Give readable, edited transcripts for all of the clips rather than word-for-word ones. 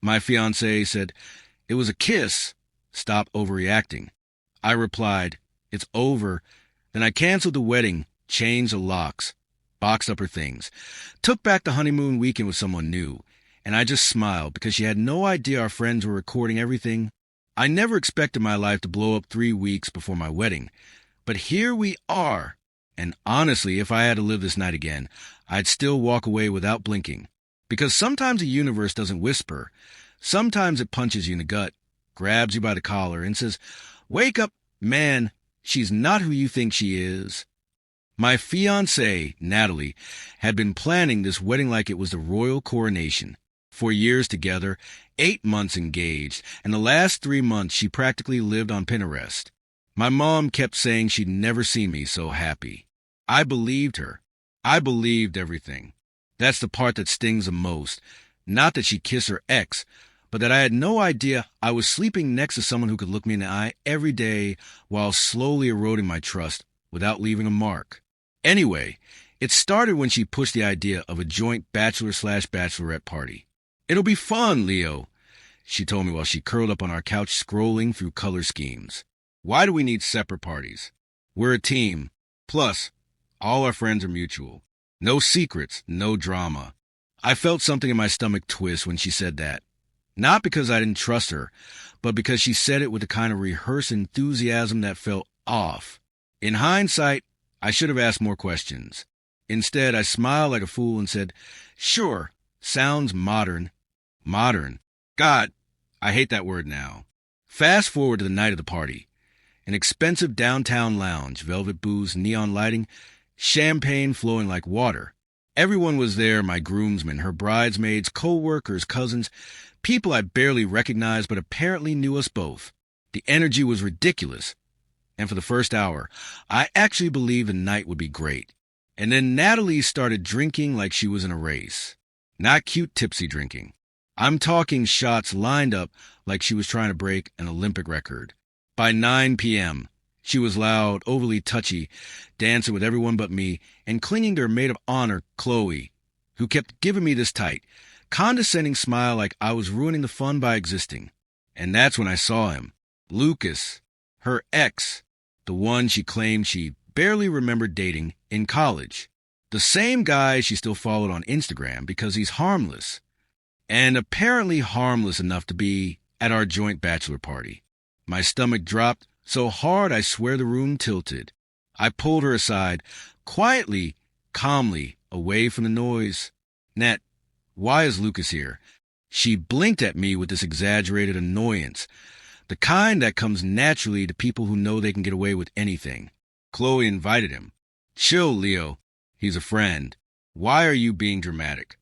My fiancée said, "It was a kiss. Stop overreacting." I replied, "It's over." Then I canceled the wedding, changed the locks, boxed up her things, took back the honeymoon weekend with someone new, and I just smiled because she had no idea our friends were recording everything. I never expected my life to blow up 3 weeks before my wedding, but here we are. And honestly, if I had to live this night again, I'd still walk away without blinking. Because sometimes the universe doesn't whisper. Sometimes it punches you in the gut, grabs you by the collar, and says, "Wake up, man, she's not who you think she is." My fiancée, Natalie, had been planning this wedding like it was the royal coronation. 4 years together, 8 months engaged, and the last 3 months she practically lived on Pinterest. My mom kept saying she'd never seen me so happy. I believed her. I believed everything. That's the part that stings the most. Not that she kissed her ex, but that I had no idea I was sleeping next to someone who could look me in the eye every day while slowly eroding my trust without leaving a mark. Anyway, it started when she pushed the idea of a joint bachelor/bachelorette party. "It'll be fun, Leo," she told me while she curled up on our couch scrolling through color schemes. "Why do we need separate parties? We're a team. Plus, all our friends are mutual. No secrets, no drama." I felt something in my stomach twist when she said that. Not because I didn't trust her, but because she said it with the kind of rehearsed enthusiasm that felt off. In hindsight, I should have asked more questions. Instead, I smiled like a fool and said, "Sure, sounds modern." Modern. God, I hate that word now. Fast forward to the night of the party. An expensive downtown lounge, velvet booths, neon lighting, champagne flowing like water. Everyone was there, my groomsmen, her bridesmaids, co-workers, cousins, people I barely recognized but apparently knew us both. The energy was ridiculous. And for the first hour, I actually believed the night would be great. And then Natalie started drinking like she was in a race. Not cute tipsy drinking. I'm talking shots lined up like she was trying to break an Olympic record. By 9 p.m., she was loud, overly touchy, dancing with everyone but me, and clinging to her maid of honor, Chloe, who kept giving me this tight, condescending smile like I was ruining the fun by existing. And that's when I saw him. Lucas, her ex, the one she claimed she barely remembered dating in college. The same guy she still followed on Instagram because he's harmless. And apparently harmless enough to be at our joint bachelor party. My stomach dropped so hard I swear the room tilted. I pulled her aside, quietly, calmly, away from the noise. "Nat, why is Lucas here?" She blinked at me with this exaggerated annoyance, the kind that comes naturally to people who know they can get away with anything. Chloe invited him. "Chill, Leo. He's a friend. Why are you being dramatic?"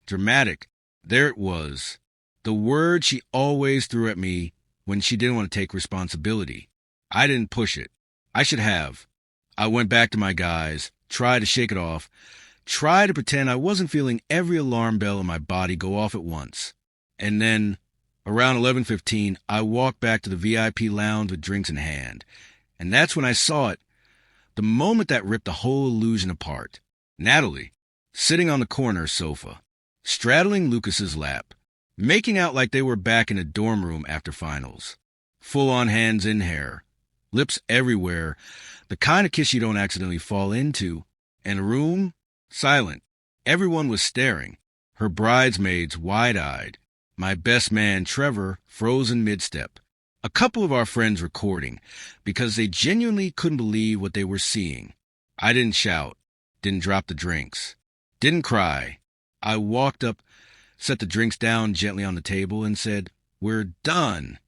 Dramatic. There it was. The word she always threw at me when she didn't want to take responsibility. I didn't push it. I should have. I went back to my guys, tried to shake it off, tried to pretend I wasn't feeling every alarm bell in my body go off at once. And then, around 11:15, I walked back to the VIP lounge with drinks in hand. And that's when I saw it. The moment that ripped the whole illusion apart. Natalie, sitting on the corner sofa, straddling Lucas's lap, making out like they were back in a dorm room after finals. Full-on hands in hair, lips everywhere, the kind of kiss you don't accidentally fall into. And the room, silent. Everyone was staring. Her bridesmaids wide-eyed. My best man, Trevor, frozen mid-step. A couple of our friends recording because they genuinely couldn't believe what they were seeing. I didn't shout, didn't drop the drinks, didn't cry. I walked up, set the drinks down gently on the table, and said, "We're done."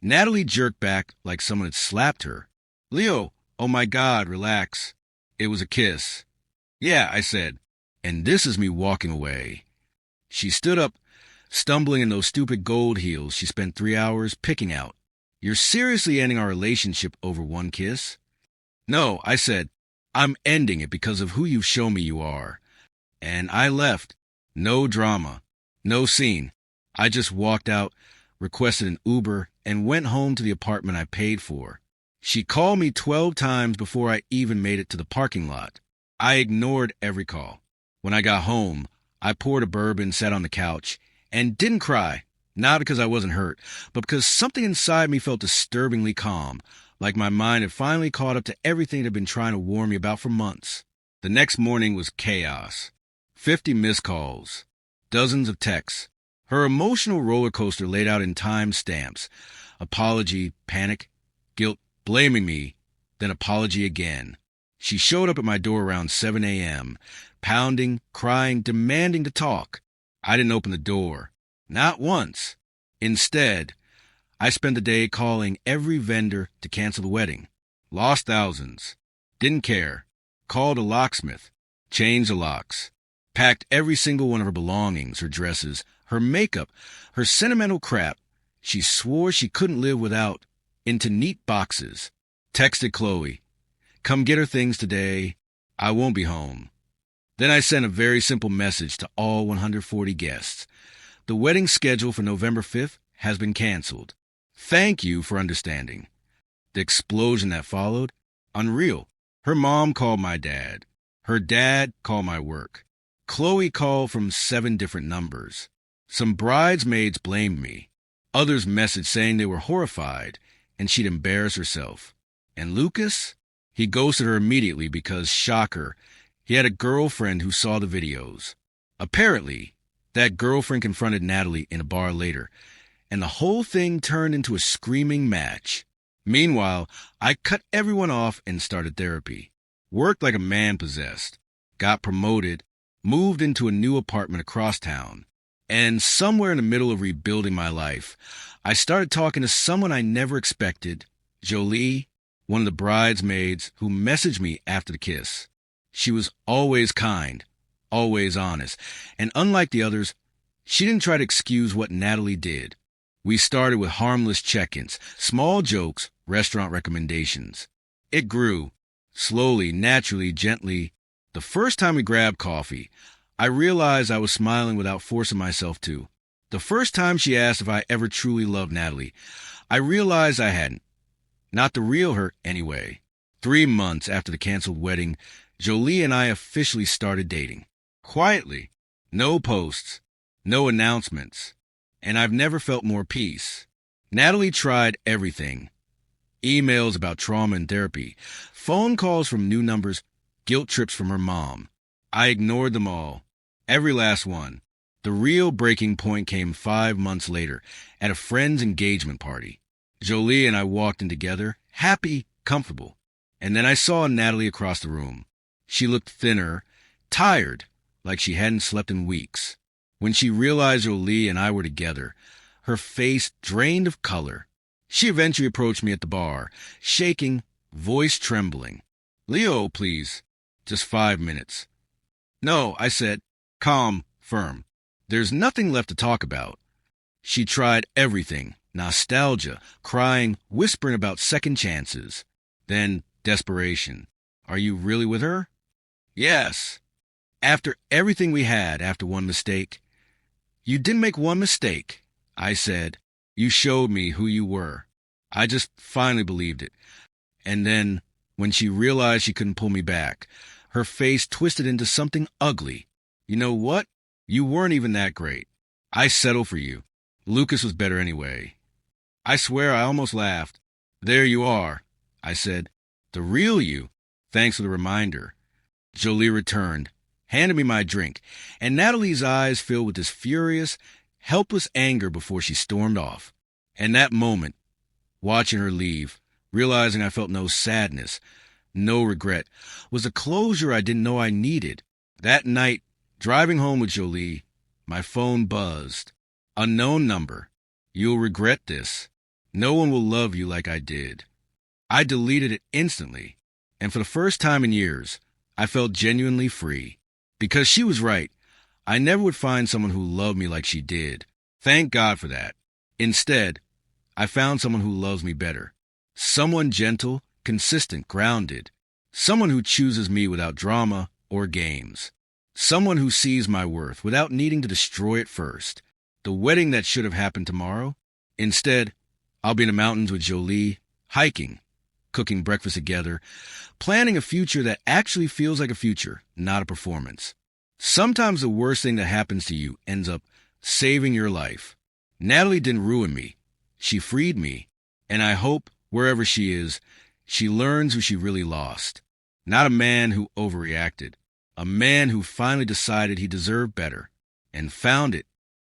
Natalie jerked back like someone had slapped her. "Leo, oh my God, relax. It was a kiss." "Yeah," I said, and this is me walking away. She stood up, stumbling in those stupid gold heels she spent 3 hours picking out. "You're seriously ending our relationship over one kiss?" "No," I said, "I'm ending it because of who you've shown me you are." And I left. No drama. No scene. I just walked out, requested an Uber, and went home to the apartment I paid for. She called me 12 times before I even made it to the parking lot. I ignored every call. When I got home, I poured a bourbon, sat on the couch, and didn't cry. Not because I wasn't hurt, but because something inside me felt disturbingly calm, like my mind had finally caught up to everything it had been trying to warn me about for months. The next morning was chaos. 50 missed calls, dozens of texts. Her emotional roller coaster laid out in time stamps. Apology, panic, guilt, blaming me, then apology again. She showed up at my door around 7 a.m., pounding, crying, demanding to talk. I didn't open the door. Not once. Instead, I spent the day calling every vendor to cancel the wedding. Lost thousands. Didn't care. Called a locksmith. Changed the locks. Packed every single one of her belongings, her dresses, her makeup, her sentimental crap she swore she couldn't live without, into neat boxes. Texted Chloe, "Come get her things today. I won't be home." Then I sent a very simple message to all 140 guests. The wedding schedule for November 5th has been canceled. Thank you for understanding. The explosion that followed, unreal. Her mom called my dad. Her dad called my work. Chloe called from 7 different numbers. Some bridesmaids blamed me. Others messaged saying they were horrified and she'd embarrass herself. And Lucas? He ghosted her immediately because, shocker, he had a girlfriend who saw the videos. Apparently, that girlfriend confronted Natalie in a bar later, and the whole thing turned into a screaming match. Meanwhile, I cut everyone off and started therapy. Worked like a man possessed. Got promoted. Moved into a new apartment across town. And somewhere in the middle of rebuilding my life, I started talking to someone I never expected, Jolie, one of the bridesmaids who messaged me after the kiss. She was always kind, always honest, and unlike the others, she didn't try to excuse what Natalie did. We started with harmless check-ins, small jokes, restaurant recommendations. It grew, slowly, naturally, gently. The first time we grabbed coffee, I realized I was smiling without forcing myself to. The first time she asked if I ever truly loved Natalie, I realized I hadn't. Not the real her, anyway. 3 months after the canceled wedding, Jolie and I officially started dating. Quietly. No posts. No announcements. And I've never felt more peace. Natalie tried everything. Emails about trauma and therapy. Phone calls from new numbers. Guilt trips from her mom. I ignored them all. Every last one. The real breaking point came 5 months later at a friend's engagement party. Jolie and I walked in together, happy, comfortable. And then I saw Natalie across the room. She looked thinner, tired, like she hadn't slept in weeks. When she realized Jolie and I were together, her face drained of color. She eventually approached me at the bar, shaking, voice trembling. "Leo, please. Just 5 minutes." "No," I said, calm, firm. "There's nothing left to talk about." She tried everything, nostalgia, crying, whispering about second chances. Then desperation. "Are you really with her?" "Yes." "After everything we had, after one mistake?" "You didn't make one mistake," I said. "You showed me who you were." I just finally believed it. And then, when she realized she couldn't pull me back, her face twisted into something ugly. "You know what? You weren't even that great. I settled for you. Lucas was better anyway." I swear I almost laughed. "There you are," I said. "The real you. Thanks for the reminder." Jolie returned, handed me my drink, and Natalie's eyes filled with this furious, helpless anger before she stormed off. And that moment, watching her leave, realizing I felt no sadness, no regret, was a closure I didn't know I needed. That night, driving home with Jolie, my phone buzzed. Unknown number. "You'll regret this. No one will love you like I did." I deleted it instantly, and for the first time in years, I felt genuinely free. Because she was right. I never would find someone who loved me like she did. Thank God for that. Instead, I found someone who loves me better. Someone gentle, consistent, grounded. Someone who chooses me without drama or games. Someone who sees my worth without needing to destroy it first. The wedding that should have happened tomorrow. Instead, I'll be in the mountains with Jolie, hiking, cooking breakfast together, planning a future that actually feels like a future, not a performance. Sometimes the worst thing that happens to you ends up saving your life. Natalie didn't ruin me. She freed me. And I hope, wherever she is, she learns who she really lost. Not a man who overreacted. A man who finally decided he deserved better and found it